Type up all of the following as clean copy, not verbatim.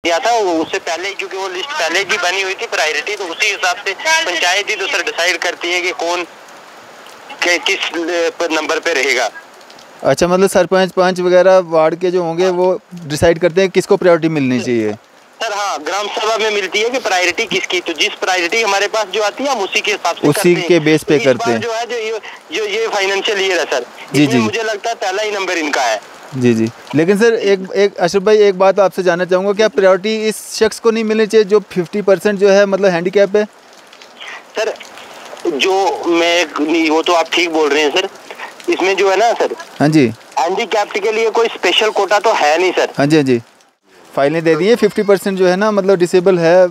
दिया था, उससे पहले क्योंकि वो लिस्ट पहले भी बनी हुई थी प्रायोरिटी, तो उसी हिसाब से पंचायत ही तो सर डिसाइड करती है कि कौन किस नंबर पे रहेगा। अच्छा, मतलब सरपंच पंच वगैरह वार्ड के जो होंगे वो डिसाइड करते हैं किसको प्रायोरिटी मिलनी चाहिए। सर हाँ, ग्राम सभा में मिलती है कि प्रायोरिटी किसकी, तो जिस प्रायोरिटी हमारे पास जो आती है हम उसी के हिसाब से उसी करते हैं। के बेस पे तो करते हैं। जो है जो ये फाइनेंशियल ईयर है सर, जी इसमें जी मुझे लगता है पहला ही नंबर इनका है। जी जी। लेकिन सर एक अशरफ भाई, एक बात आपसे जानना चाहूँगा, क्या प्रायोरिटी इस शख्स को नहीं मिलनी चाहिए जो 50% जो है मतलब हैंडीकैप है? सर वो तो आप ठीक बोल रहे हैं सर, इसमें जो है ना सर, हाँ जी, हैंडीकैप्ड के लिए कोई स्पेशल कोटा तो है नहीं सर। हाँ जी, हाँ जी। फाइलें दे दी हैं 50% जो है ना, मतलब डिसेबल है,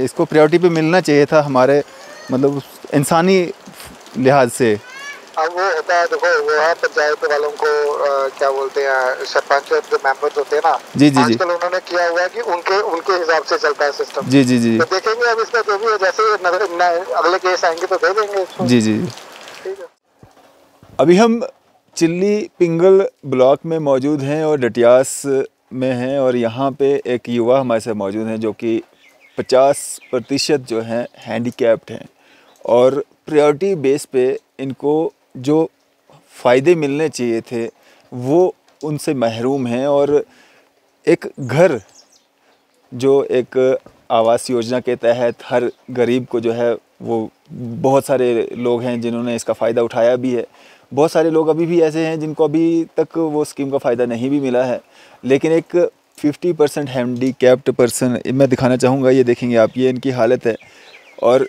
इसको प्रायोरिटी पे मिलना चाहिए था हमारे मतलब इंसानी लिहाज से। अब वो होता है, देखो वो है पंचायत वालों को क्या बोलते हैं, सरपंच जो मेंबर्स होते हैं ना, जी जी जी आजकल उन्होंने किया हुआ है कि उनके हिसाब से चलता है सिस्टम। जी जी जी तो देखेंगे अब इसका जो भी है, जैसे अगले केस आएंगे तो दे देंगे इसको। जी जी। ठीक है। अभी हम चिल्ली पिंगल ब्लॉक में मौजूद हैं और डटियास में हैं, और यहाँ पे एक युवा हमारे साथ मौजूद हैं जो कि 50% जो हैं हैंडीकैप्ड हैं, और प्रायोरिटी बेस पे इनको जो फ़ायदे मिलने चाहिए थे वो उनसे महरूम हैं। और एक घर जो एक आवास योजना के तहत हर गरीब को जो है वो, बहुत सारे लोग हैं जिन्होंने इसका फ़ायदा उठाया भी है, बहुत सारे लोग अभी भी ऐसे हैं जिनको अभी तक वो स्कीम का फ़ायदा नहीं भी मिला है। लेकिन एक 50% हैंडीकैप्ड पर्सन मैं दिखाना चाहूँगा, ये देखेंगे आप, ये इनकी हालत है, और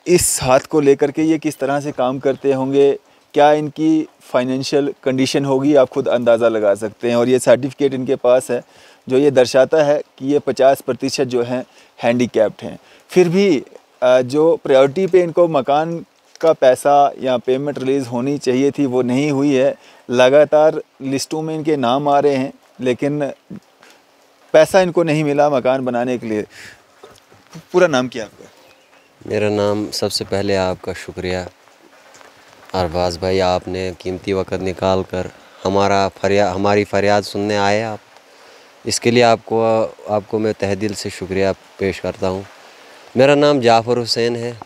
इस हाथ को लेकर के ये किस तरह से काम करते होंगे, क्या इनकी फाइनेंशियल कंडीशन होगी, आप खुद अंदाज़ा लगा सकते हैं। और ये सर्टिफिकेट इनके पास है जो ये दर्शाता है कि ये 50% जो हैं हैंडीकैप्ड हैं। फिर भी जो प्रायोरिटी पे इनको मकान का पैसा या पेमेंट रिलीज़ होनी चाहिए थी वो नहीं हुई है। लगातार लिस्टों में इनके नाम आ रहे हैं लेकिन पैसा इनको नहीं मिला मकान बनाने के लिए। पूरा नाम क्या आपका? मेरा नाम, सबसे पहले आपका शुक्रिया अरबाज भाई, आपने कीमती वक्त निकाल कर हमारी फरियाद सुनने आए आप, इसके लिए आपको मैं तहे दिल से शुक्रिया पेश करता हूँ। मेरा नाम जाफ़र हुसैन है।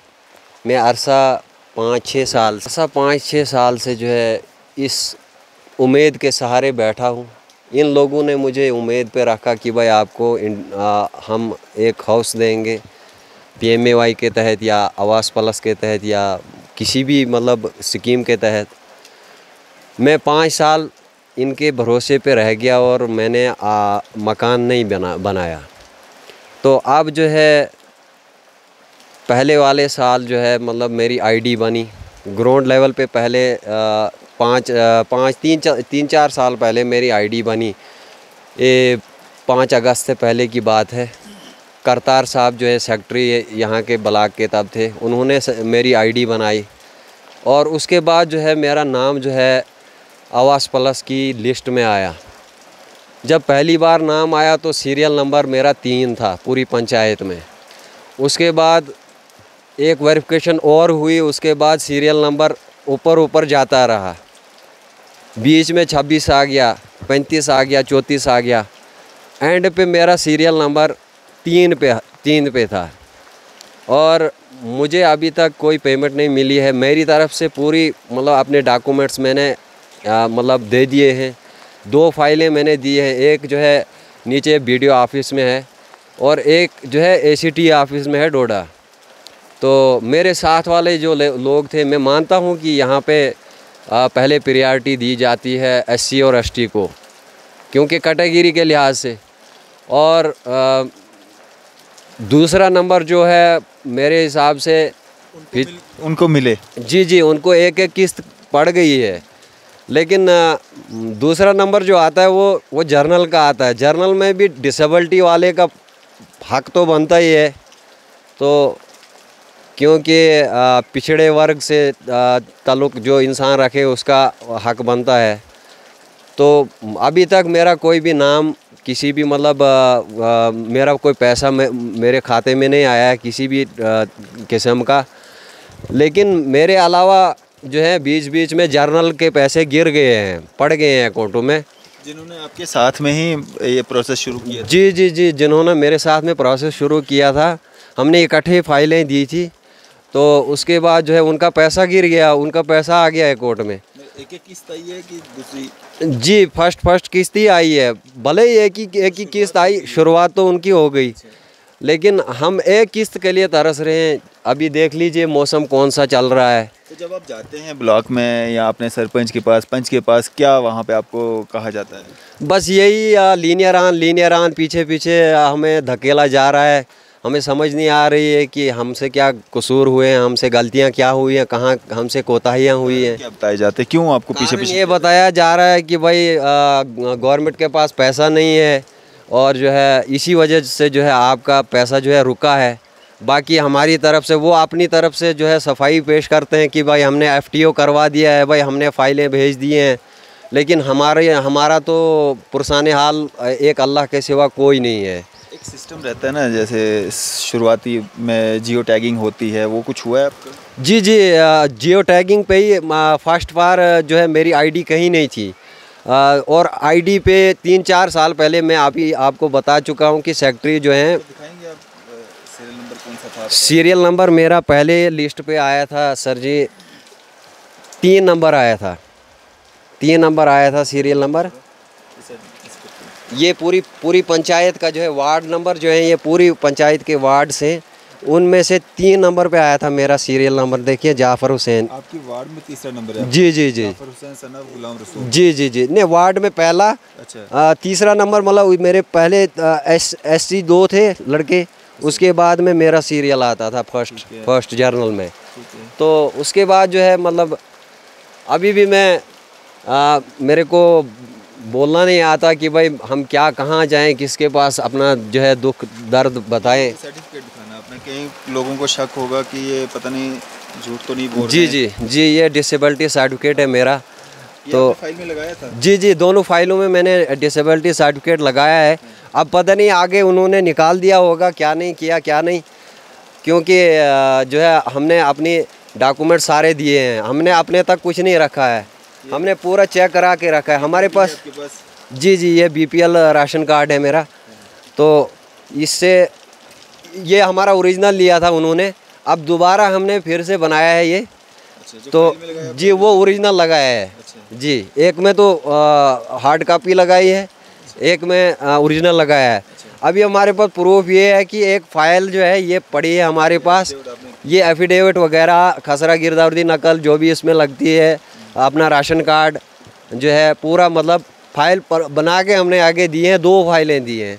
मैं अरसा 5-6 साल से जो है इस उम्मीद के सहारे बैठा हूँ। इन लोगों ने मुझे उम्मीद पे रखा कि भाई आपको हम एक हाउस देंगे PMAY के तहत या आवास प्लस के तहत या किसी भी मतलब स्कीम के तहत। मैं 5 साल इनके भरोसे पे रह गया और मैंने मकान नहीं बनाया। तो अब जो है पहले वाले साल जो है मतलब मेरी ID बनी ग्राउंड लेवल पे। पहले 3-4 साल पहले मेरी ID बनी। ये 5 अगस्त से पहले की बात है। करतार साहब जो है सेक्रेटरी यहाँ के ब्लॉक के तब थे, उन्होंने मेरी ID बनाई, और उसके बाद जो है मेरा नाम जो है आवास प्लस की लिस्ट में आया। जब पहली बार नाम आया तो सीरियल नंबर मेरा 3 था पूरी पंचायत में। उसके बाद एक वेरिफिकेशन और हुई, उसके बाद सीरियल नंबर ऊपर जाता रहा। बीच में 26 आ गया, 35 आ गया, 34 आ गया, एंड पे मेरा सीरियल नंबर 3 पे था। और मुझे अभी तक कोई पेमेंट नहीं मिली है। मेरी तरफ से पूरी मतलब अपने डॉक्यूमेंट्स मैंने मतलब दे दिए हैं। 2 फाइलें मैंने दी हैं, एक जो है नीचे BDO ऑफिस में है और एक जो है ACT ऑफिस में है डोडा। तो मेरे साथ वाले जो लोग थे, मैं मानता हूँ कि यहाँ पे पहले प्रायोरिटी दी जाती है SC और ST को, क्योंकि कैटेगरी के लिहाज से। और दूसरा नंबर जो है मेरे हिसाब से उनको मिले। जी, उनको एक किस्त पड़ गई है। लेकिन दूसरा नंबर जो आता है वो जर्नल का आता है। जर्नल में भी डिसेबिलिटी वाले का हक तो बनता ही है, तो क्योंकि पिछड़े वर्ग से ताल्लुक़ जो इंसान रखे उसका हक बनता है। तो अभी तक मेरा कोई भी नाम किसी भी मतलब मेरा कोई पैसा मेरे खाते में नहीं आया है किसी भी किस्म का। लेकिन मेरे अलावा जो है बीच में जर्नल के पैसे गिर गए हैं, पड़ गए हैं अकाउंटों में। जिन्होंने आपके साथ में ही ये प्रोसेस शुरू किया था? जी जी जी, जिन्होंने मेरे साथ में प्रोसेस शुरू किया था, हमने इकट्ठे फाइलें दी थी, तो उसके बाद जो है उनका पैसा गिर गया, उनका पैसा आ गया है कोर्ट में। एक एक किस्त आई है कि दूसरी? जी, फर्स्ट किस्त ही आई है, भले ही एक ही किस्त आई, शुरुआत तो उनकी हो गई, लेकिन हम एक किस्त के लिए तरस रहे हैं। अभी देख लीजिए मौसम कौन सा चल रहा है। तो जब आप जाते हैं ब्लॉक में या अपने सरपंच के पास, पंच के पास, क्या वहाँ पे आपको कहा जाता है? बस यही लीनियर आन पीछे पीछे हमें धकेला जा रहा है। हमें समझ नहीं आ रही है कि हमसे क्या कसूर हुए हैं, हमसे गलतियां क्या हुई हैं, कहाँ हमसे कोताहियां हुई हैं। क्या बताए जाते हैं, क्यों आपको पीछे ये बताया जा रहा है कि भाई गवर्नमेंट के पास पैसा नहीं है और जो है इसी वजह से जो है आपका पैसा जो है रुका है। बाकी हमारी तरफ से, वो अपनी तरफ से जो है सफाई पेश करते हैं कि भाई हमने FTO करवा दिया है, भाई हमने फ़ाइलें भेज दी हैं, लेकिन हमारा तो पुरसाने हाल एक अल्लाह के सिवा कोई नहीं है। एक सिस्टम रहता है ना, जैसे शुरुआती में जियो टैगिंग होती है, वो कुछ हुआ है आपका? जी जी, जियो टैगिंग पे ही फर्स्ट बार जो है मेरी ID कहीं नहीं थी, और ID पे 3-4 साल पहले मैं आपको बता चुका हूँ कि सेक्रेटरी जो हैं। दिखाएंगे आप सीरियल नंबर कौन सा था? सीरियल नंबर मेरा पहले लिस्ट पे आया था सर जी, 3 नंबर आया था, 3 नंबर आया था सीरियल नंबर। ये पूरी पंचायत का जो है वार्ड नंबर जो है, ये पूरी पंचायत के वार्ड से, उनमें से 3 नंबर पे आया था मेरा सीरियल नंबर। देखिए जाफर हुसैन आपकी वार्ड में तीसरा नंबर है? जी जी जी, जाफर हुसैन सन ऑफ गुलाम रसूल। जी जी जी, नहीं वार्ड में पहला। अच्छा। तीसरा नंबर मतलब मेरे पहले SC 2 थे लड़के, उसके बाद में मेरा सीरियल आता था फर्स्ट जर्नल में। तो उसके बाद जो है मतलब अभी भी मैं मेरे को बोलना नहीं आता कि भाई हम क्या कहाँ जाएं, किसके पास अपना जो है दुख दर्द बताएं। सर्टिफिकेट दिखाना अपने, कई लोगों को शक होगा कि ये पता नहीं झूठ तो नहीं बोल जी रहे। जी जी, ये डिसेबिलिटी सर्टिफिकेट है मेरा। तो फाइल में लगाया था? जी जी, दोनों फाइलों में मैंने डिसेबिलिटी सर्टिफिकेट लगाया है। अब पता नहीं आगे उन्होंने निकाल दिया होगा, क्या नहीं किया क्या नहीं, क्योंकि जो है हमने अपनी डॉक्यूमेंट सारे दिए हैं, हमने अपने तक कुछ नहीं रखा है, हमने पूरा चेक करा के रखा है हमारे पास। जी जी, ये BPL राशन कार्ड है मेरा। तो इससे ये हमारा ओरिजिनल लिया था उन्होंने, अब दोबारा हमने फिर से बनाया है ये। अच्छा, तो जी वो ओरिजिनल लगाया है। अच्छा। जी, एक में तो हार्ड कॉपी लगाई है, एक में ओरिजिनल लगाया है। अच्छा। अभी हमारे पास प्रूफ ये है कि एक फ़ाइल जो है ये पड़ी है हमारे पास, ये एफिडेविट वगैरह, खसरा गिरदावरी नकल जो भी इसमें लगती है, अपना राशन कार्ड जो है पूरा मतलब फ़ाइल पर बना के हमने आगे दिए हैं, 2 फाइलें दी हैं।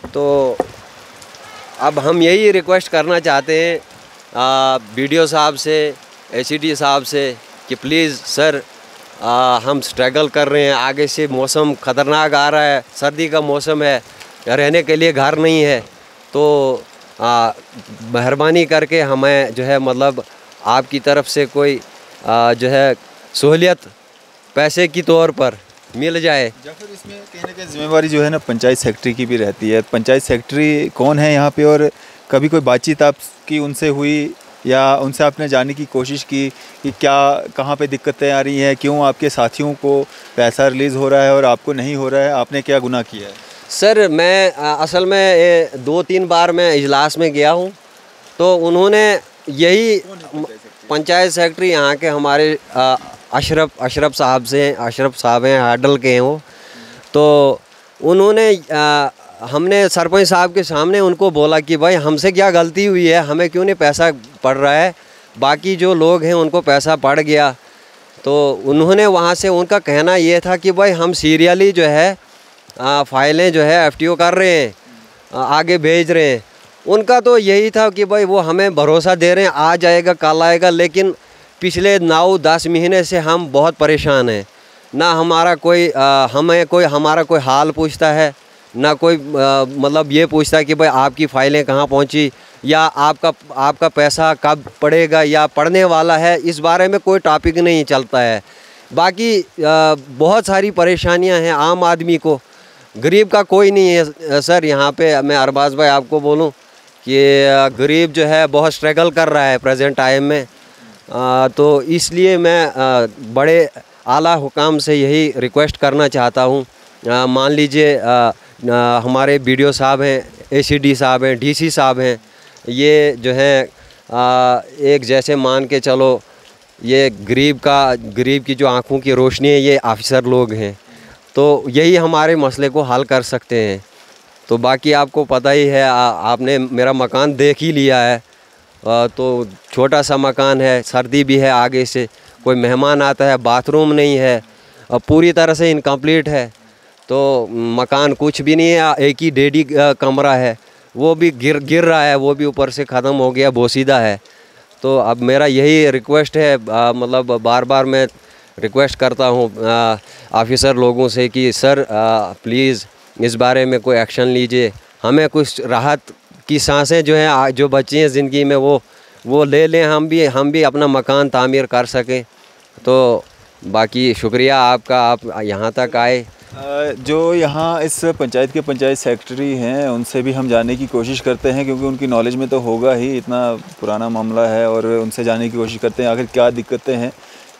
तो अब हम यही रिक्वेस्ट करना चाहते हैं BDO साहब से, ACD साहब से कि प्लीज़ सर हम स्ट्रगल कर रहे हैं, आगे से मौसम ख़तरनाक आ रहा है, सर्दी का मौसम है, रहने के लिए घर नहीं है, तो मेहरबानी करके हमें जो है मतलब आपकी तरफ से कोई जो है सहूलियत पैसे की तौर पर मिल जाए। जाफर, इसमें कहीं ना कहीं जिम्मेवारी जो है ना पंचायत सेक्रेटरी की भी रहती है। पंचायत सेक्रेटरी कौन है यहाँ पे, और कभी कोई बातचीत आपकी उनसे हुई या उनसे आपने जानने की कोशिश की कि क्या कहाँ पे दिक्कतें आ रही हैं, क्यों आपके साथियों को पैसा रिलीज़ हो रहा है और आपको नहीं हो रहा है, आपने क्या गुनाह किया है? सर मैं असल में 2-3 बार मैं इजलास में गया हूँ, तो उन्होंने यही पंचायत सेक्रेटरी यहाँ के हमारे अशरफ साहब हैं, हाडल के हैं वो। तो उन्होंने हमने सरपंच साहब के सामने उनको बोला कि भाई हमसे क्या गलती हुई है, हमें क्यों नहीं पैसा पड़ रहा है, बाकी जो लोग हैं उनको पैसा पड़ गया। तो उन्होंने वहाँ से, उनका कहना ये था कि भाई हम सीरियली जो है फ़ाइलें जो है FTO कर रहे हैं, आगे भेज रहे हैं। उनका तो यही था कि भाई वो हमें भरोसा दे रहे हैं आ जाएगा कल आएगा, लेकिन पिछले 9-10 महीने से हम बहुत परेशान हैं। ना हमारा कोई हमारा कोई हाल पूछता है, ना कोई मतलब ये पूछता है कि भाई आपकी फ़ाइलें कहाँ पहुँची, या आपका पैसा कब पड़ेगा या पड़ने वाला है, इस बारे में कोई टॉपिक नहीं चलता है। बाकी बहुत सारी परेशानियां हैं आम आदमी को, गरीब का कोई नहीं है सर। यहाँ पे मैं अरबाज भाई आपको बोलूँ कि गरीब जो है बहुत स्ट्रगल कर रहा है प्रेजेंट टाइम में। तो इसलिए मैं बड़े आला हुकाम से यही रिक्वेस्ट करना चाहता हूँ मान लीजिए हमारे BDO साहब हैं, ACD साहब हैं, DC साहब हैं, ये जो हैं एक जैसे मान के चलो ये गरीब की जो आँखों की रोशनी है ये ऑफिसर लोग हैं, तो यही हमारे मसले को हल कर सकते हैं। तो बाकी आपको पता ही है, आपने मेरा मकान देख ही लिया है, तो छोटा सा मकान है, सर्दी भी है, आगे से कोई मेहमान आता है, बाथरूम नहीं है, पूरी तरह से इनकम्प्लीट है, तो मकान कुछ भी नहीं है, एक ही डेढ़ी कमरा है, वो भी गिर रहा है, वो भी ऊपर से ख़त्म हो गया, बोसीदा है। तो अब मेरा यही रिक्वेस्ट है, मतलब बार बार मैं रिक्वेस्ट करता हूँ ऑफिसर लोगों से कि सर प्लीज़ इस बारे में कोई एक्शन लीजिए, हमें कुछ राहत की सांसें जो हैं जो बची हैं ज़िंदगी में वो ले लें, हम भी अपना मकान तामीर कर सकें। तो बाकी शुक्रिया आपका, आप यहाँ तक आए। जो यहाँ इस पंचायत के पंचायत सेक्रेटरी हैं उनसे भी हम जानने की कोशिश करते हैं, क्योंकि उनकी नॉलेज में तो होगा ही, इतना पुराना मामला है, और उनसे जानने की कोशिश करते हैं आखिर क्या दिक्कतें हैं,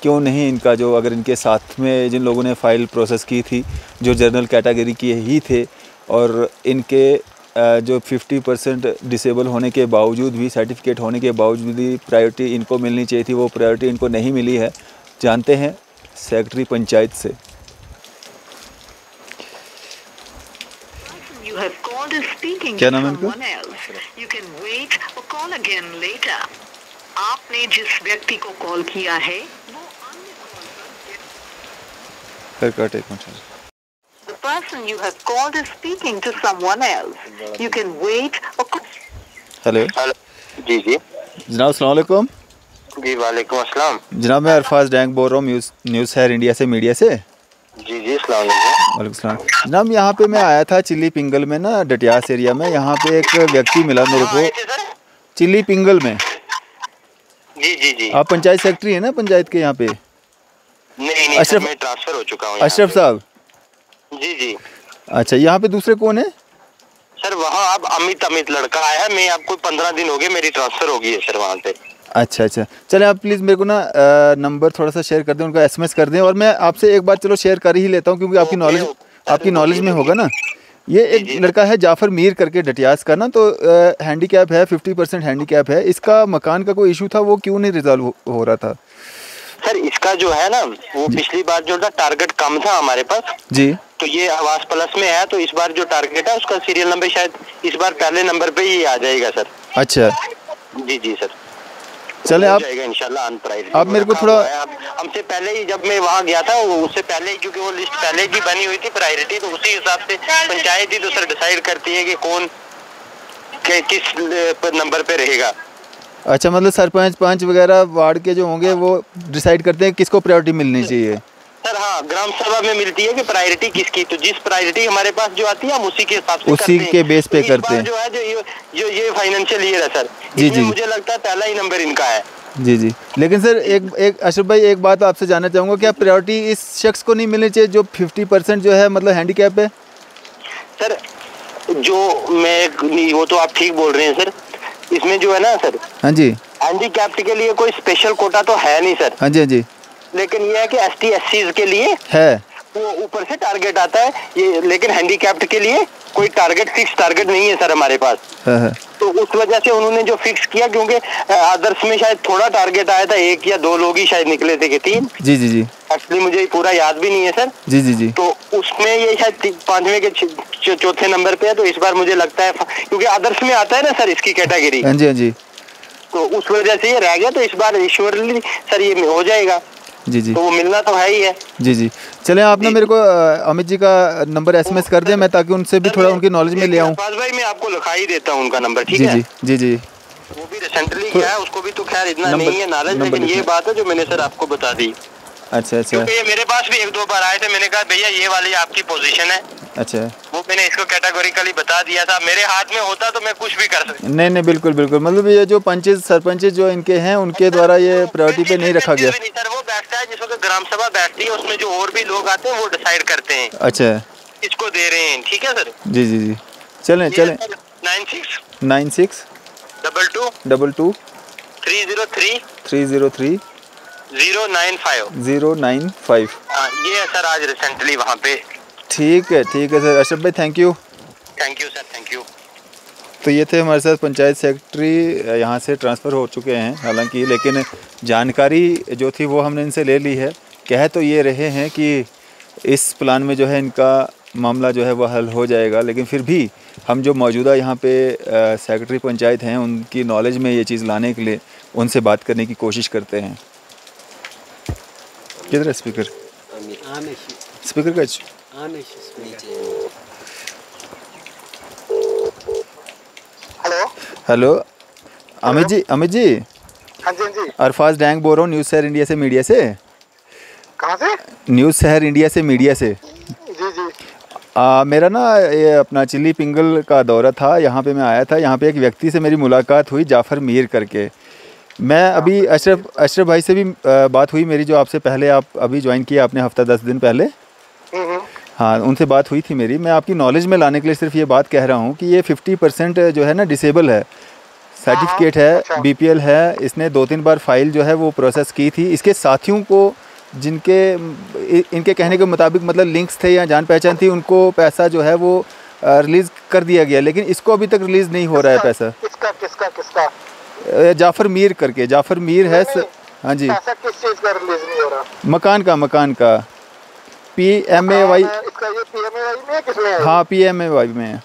क्यों नहीं इनका जो, अगर इनके साथ में जिन लोगों ने फ़ाइल प्रोसेस की थी जो जनरल कैटेगरी के ही थे, और इनके जो 50% डिसेबल होने के बावजूद भी, सर्टिफिकेट होने के बावजूद भी प्रायोरिटी इनको मिलनी चाहिए थी, वो प्रायोरिटी इनको नहीं मिली है। जानते हैं सेक्रेटरी पंचायत से। क्या नाम है इनका? आपने जिस व्यक्ति को कॉल किया है वो फिर काटे। The person you have called is speaking to someone else. You can wait or... hello जी जी जनाब, अस्सलाम वालेकुम। जी वालेकुम अस्सलाम। जनाब मैं अरफाज डैंग बोल रहा हूँ न्यूज़ शहर इंडिया से, मीडिया से। जी जी अस्सलाम वालेकुम। वालेकुम सलाम। जनाब यहाँ पे मैं आया था चिल्ली पिंगल में ना, डटियास एरिया में, यहाँ पे एक व्यक्ति मिला मेरे को चिल्ली पिंगल में। जी जी जी। आप पंचायत सेक्रेटरी है ना पंचायत के यहाँ पे? नहीं अशरफ, मैं ट्रांसफर हो चुका हूँ। अशरफ साहब? जी जी। अच्छा, यहाँ पे दूसरे कौन है सर? वहाँ अब अमित लड़का आया है, मैं आपको 15 दिन हो गए, मेरी ट्रांसफर हो गई है सर वहाँ पे। अच्छा, चले आप प्लीज़ मेरे को ना नंबर थोड़ा सा शेयर कर दें, उनका SMS कर दें, और मैं आपसे एक बात चलो शेयर कर ही लेता हूँ, क्योंकि आपकी नॉलेज में होगा ना। ये एक लड़का है जाफ़र मीर करके डटियास का ना, तो हैंडीकैप है, 50% हैंडीकैप है। इसका मकान का कोई इशू था, वो क्यों नहीं रिजॉल्व हो रहा था? सर इसका जो है ना, वो पिछली बार जो था टारगेट कम था हमारे पास जी, तो ये आवास प्लस में है, तो इस बार जो टारगेट है उसका सीरियल नंबर शायद इस बार पहले नंबर पे ही आ जाएगा सर। अच्छा जी जी सर, चले आप इंशाल्लाह अनप्राइवेट। आप मेरे को थोड़ा हमसे पहले ही, जब मैं वहाँ गया था उससे पहले ही, क्योंकि वो लिस्ट पहले की बनी हुई थी प्रायोरिटी, तो उसी हिसाब से पंचायत ही तो सर डिसाइड करती है कि कौन किस नंबर पे रहेगा। अच्छा, मतलब सरपंच पंच वगैरह वार्ड के जो होंगे वो डिसाइड करते हैं किसको प्रायोरिटी मिलनी चाहिए? सर हाँ, ग्राम सभा में मिलती है कि प्रायोरिटी किसकी, तो जिस प्रायोरिटी हमारे पास जो आती है हम उसी के हिसाब से उसी के बेस पे करते हैं। जो है जो ये फाइनेंशियल ईयर है सर, जी जी, मुझे लगता है पहला ही नंबर इनका है। जी जी। लेकिन सर एक अशरफ भाई, एक बात आपसे जानना चाहूँगा, क्या प्रायोरिटी इस शख्स को नहीं मिलनी चाहिए जो 50% जो है मतलब हैंडीकैप है? सर जो मैं, वो तो आप ठीक बोल रहे हैं सर, इसमें जो है ना सर, हाँ जी, हैंडीकैप्ड के लिए कोई स्पेशल कोटा तो है नहीं सर। हाँ जी, हाँ जी, लेकिन ये है कि ST SC के लिए है, वो ऊपर से टारगेट आता है ये, लेकिन हैंडीकैप्ड के लिए कोई फिक्स टारगेट नहीं है सर हमारे पास। है। तो उस वजह से उन्होंने जो फिक्स किया, क्योंकि आदर्श में शायद थोड़ा टारगेट आया था, 1 या 2 लोग ही शायद निकले थे कि 3। जी जी जी, एक्चुअली मुझे पूरा याद भी नहीं है सर। जी जी जी। तो उसमें ये शायद 5वें के चौथे नंबर पे है, तो इस बार मुझे लगता है, क्योंकि आदर्श में आता है ना सर इसकी कैटेगरी। हाँ जी, हाँ जी, तो उस वजह से ये रह गया, तो इस बार ईश्वरली सर ये हो जाएगा। जी जी, तो वो मिलना तो है ही है। जी जी। चलें आप ना मेरे को अमित जी का नंबर SMS कर दें, मैं ताकि उनसे भी थोड़ा उनकी नॉलेज में ले आऊँ। भाई मैं आपको लिखा ही देता हूँ उनका नंबर, ठीक है? जी जी जी। वो भी रिसेंटली गया है, उसको भी तो खैर इतना नहीं है नॉलेज, लेकिन ये बात है जो मैंने सर आपको बता दी। अच्छा, क्योंकि ये मेरे पास भी 1-2 बार आए थे, मैंने कहा भैया ये वाली आपकी पोजीशन है। अच्छा, वो मैंने इसको कैटेगोरिकली बता दिया था, मेरे हाथ में होता तो मैं कुछ भी कर सकता। नहीं बिल्कुल बिल्कुल, मतलब ये जो पंचेज सरपंचेज जो इनके हैं उनके द्वारा ये प्रायोरिटी पे नहीं रखा गया। नहीं सर, वो बैठता है जिस वक्त ग्राम सभा बैठती है, उसमें जो और भी लोग आते हैं वो डिसाइड करते हैं। अच्छा, इसको दे रहे हैं, ठीक है सर? जी जी जी, चलें 96 22 303 095 095। ये है सर आज रिसेंटली वहाँ पे ठीक है सर। अशरफ भाई thank you sir, thank you. तो ये थे हमारे साथ पंचायत सेक्रेटरी, यहाँ से ट्रांसफ़र हो चुके हैं हालांकि, लेकिन जानकारी जो थी वो हमने इनसे ले ली है। कह तो ये रहे हैं कि इस प्लान में जो है इनका मामला जो है वो हल हो जाएगा, लेकिन फिर भी हम जो मौजूदा यहाँ पे सेक्रेटरी पंचायत हैं उनकी नॉलेज में ये चीज़ लाने के लिए उनसे बात करने की कोशिश करते हैं। किधर है स्पीकर? स्पीकर का हेलो अमित जी। हाँ जी, हाँ जी। अरफाज डैंग बोल रहा हूँ, न्यूज़ शहर इंडिया से, मीडिया से। कहाँ से? न्यूज़ शहर इंडिया से, मीडिया से। जी। मेरा ना ये अपना चिल्ली पिंगल का दौरा था, यहाँ पे मैं आया था। यहाँ पे एक व्यक्ति से मेरी मुलाकात हुई, जाफ़र मीर करके। मैं अभी अशरफ भाई से भी बात हुई मेरी, जो आपसे पहले आप अभी ज्वाइन किया आपने हफ्ता 10 दिन पहले। हाँ, उनसे बात हुई थी मेरी। मैं आपकी नॉलेज में लाने के लिए सिर्फ ये बात कह रहा हूँ कि ये 50% जो है ना डिसेबल है, सर्टिफिकेट है, अच्छा। BPL है। इसने 2-3 बार फाइल जो है वो प्रोसेस की थी। इसके साथियों को जिनके इनके कहने के मुताबिक मतलब लिंक्स थे या जान पहचान थी, उनको पैसा जो है वो रिलीज़ कर दिया गया, लेकिन इसको अभी तक रिलीज़ नहीं हो रहा है पैसा। किसका? जाफ़र मीर करके, जाफ़र मीर है। हाँ जी। पैसा किस चीज़ का रिलीज नहीं हो रहा? मकान का PMAY। इसका ये PMAY में है, किसमें है? हाँ, PMAY में है।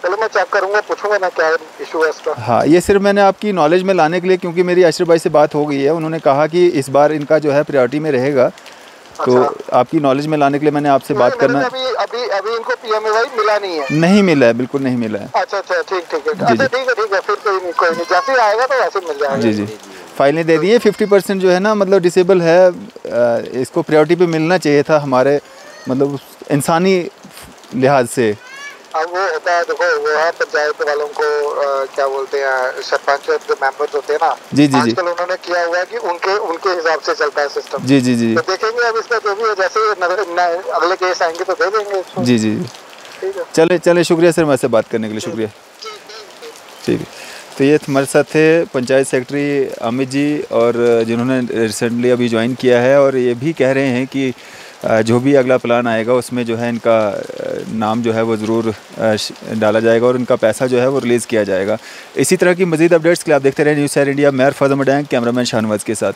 चलो मैं चेक करूंगा, पूछूंगा ना क्या इशू है इसका। हाँ, ये सिर्फ मैंने आपकी नॉलेज में लाने के लिए, क्योंकि मेरी अशरफ भाई से बात हो गई है, उन्होंने कहा कि इस बार इनका जो है प्रायोरिटी में रहेगा। तो आपकी नॉलेज में लाने के लिए मैंने आपसे बात करना। अभी इनको PMAY मिला नहीं है? नहीं मिला है, बिल्कुल नहीं मिला है। अच्छा, ठीक है। फिर कोई नहीं, जैसे आएगा तो वैसे मिल जाएगा। जी। फाइलें दे दी है। 50% जो है ना मतलब डिसेबल है, इसको प्रायोरिटी पे मिलना चाहिए था हमारे मतलब इंसानी लिहाज से। अब वो होता है, देखो वो है पंचायत वालों को क्या बोलते हैं, सरपंच जो मेंबर्स होते हैं ना। जी। आजकल उन्होंने किया हुआ है कि उनके हिसाब से चलता है सिस्टम। जी। तो देखेंगे अब इसका जो भी है, जैसे अगले केस आएंगे तो दे देंगे इसको। जी। ठीक है, चले शुक्रिया सर, मैं से बात करने के लिए शुक्रिया। ठीक है। तो ये हमारे साथ थे पंचायत सेक्रेटरी अमित जी, और जिन्होंने रिसेंटली अभी ज्वाइन किया है, और ये भी कह रहे हैं कि जो भी अगला प्लान आएगा उसमें जो है इनका नाम जो है वो ज़रूर डाला जाएगा और इनका पैसा जो है वो रिलीज़ किया जाएगा। इसी तरह की मज़ीद अपडेट्स के लिए आप देखते रहे न्यूज़ शहर इंडिया। मैं अरफाज डैंग, कैमरामैन शाहनवाज के साथ।